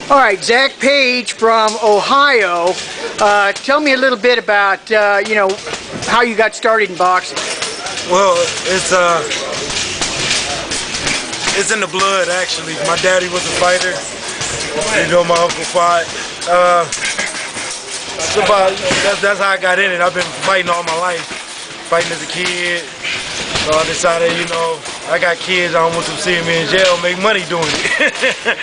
All right, Zach Page from Ohio. Tell me a little bit about how you got started in boxing. Well, it's in the blood actually. My daddy was a fighter. My uncle fought. That's how I got in it. I've been fighting all my life, fighting as a kid. So I decided, I got kids. I don't want them seeing me in jail, make money doing it.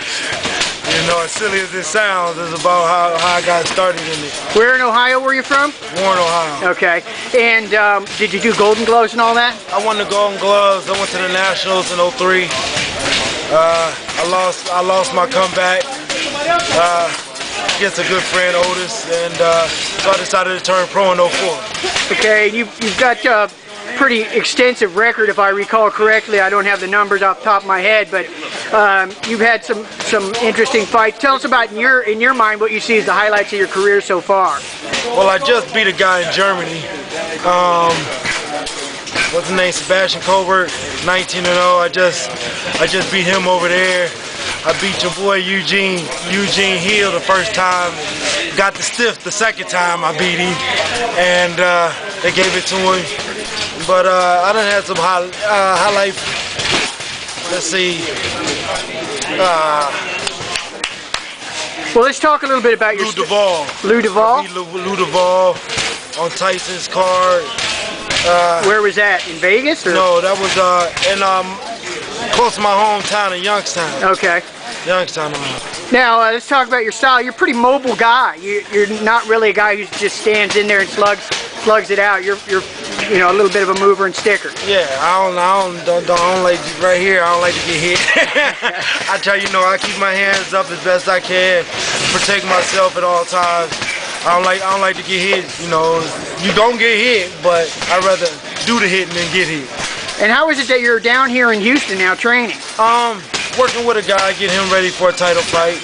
As silly as it sounds, it's about how I got started in it. Where in Ohio were you from? Warren, Ohio. Okay. And did you do Golden Gloves and all that? I won the Golden Gloves. I went to the Nationals in '03. I lost my comeback against a good friend, Otis, and so I decided to turn pro in '04. Okay, you've got a pretty extensive record, if I recall correctly. I don't have the numbers off the top of my head, but you've had some interesting fights. Tell us about, in your mind, what you see as the highlights of your career so far. Well, I just beat a guy in Germany. What's his name? Sebastian Colbert, 19-0. I just beat him over there. I beat your boy Eugene Hill the first time. Got the stiff the second time I beat him, and they gave it to him. But I done had some highlights. Let's see. Well, let's talk a little bit about your... Lou Duval. Lou Duval? Lou Duval on Tyson's card. Where was that? In Vegas? Or? No, that was in close to my hometown in Youngstown. Okay. Youngstown, Ohio. Now, let's talk about your style. You're a pretty mobile guy. You're not really a guy who just stands in there and slugs it out. You're a little bit of a mover and sticker. Yeah, I don't like right here. I don't like to get hit. I tell you, I keep my hands up as best I can, protect myself at all times. I don't like to get hit. You don't get hit, but I'd rather do the hitting than get hit. And how is it that you're down here in Houston now training? Working with a guy, getting him ready for a title fight.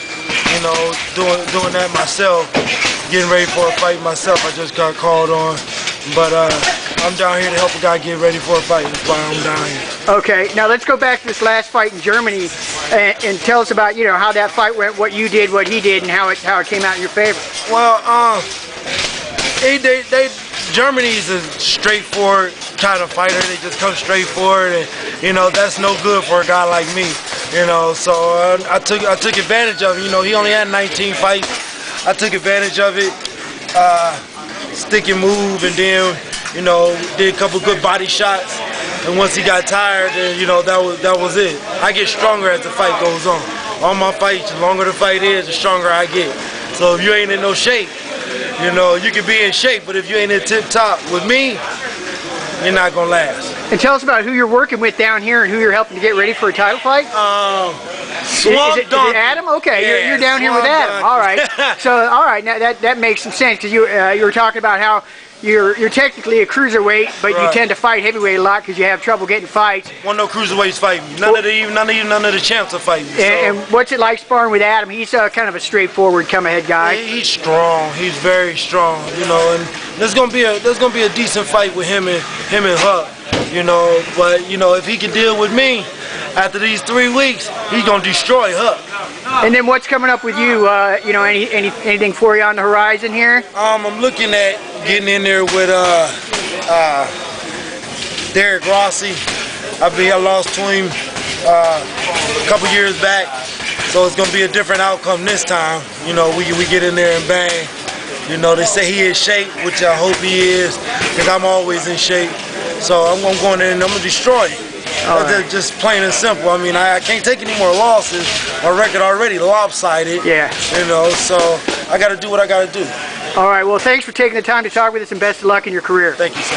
Doing that myself, getting ready for a fight myself. I just got called on, but I'm down here to help a guy get ready for a fight. That's why I'm down here. Okay, now let's go back to this last fight in Germany and tell us about how that fight went, what you did, what he did, and how it came out in your favor. Well, Germany's a straightforward kind of fighter. They just come straight forward, and that's no good for a guy like me. So I took advantage of it. He only had 19 fights. I took advantage of it, stick and move, and then did a couple good body shots. And once he got tired, then that was it. I get stronger as the fight goes on. All my fights, the longer the fight is, the stronger I get. So if you ain't in no shape, you can be in shape, but if you ain't in tip top with me, you're not gonna last. And tell us about who you're working with down here and who you're helping to get ready for a title fight. Is it Adam? Okay, yeah, you're down here with Adam. All right. So, all right, now that makes some sense, because you were talking about how you're technically a cruiserweight, but you tend to fight heavyweight a lot because you have trouble getting fights. No cruiserweights fight me. None of the champs are fighting me. And what's it like sparring with Adam? He's kind of a straightforward, come-ahead guy. Yeah, he's strong. He's very strong. And there's gonna be a decent fight with him and Huck. But if he can deal with me after these 3 weeks, he's gonna destroy Huck. And then what's coming up with you? Anything for you on the horizon here? I'm looking at getting in there with Derek Rossi. I lost to him a couple years back, so it's gonna be a different outcome this time. We get in there and bang. They say he is shape, which I hope he is, because I'm always in shape. So I'm gonna go in there and I'm gonna destroy him. Right. Just plain and simple. I can't take any more losses. My record already lopsided. Yeah. So I got to do what I got to do. All right. Well, thanks for taking the time to talk with us, and best of luck in your career. Thank you, sir.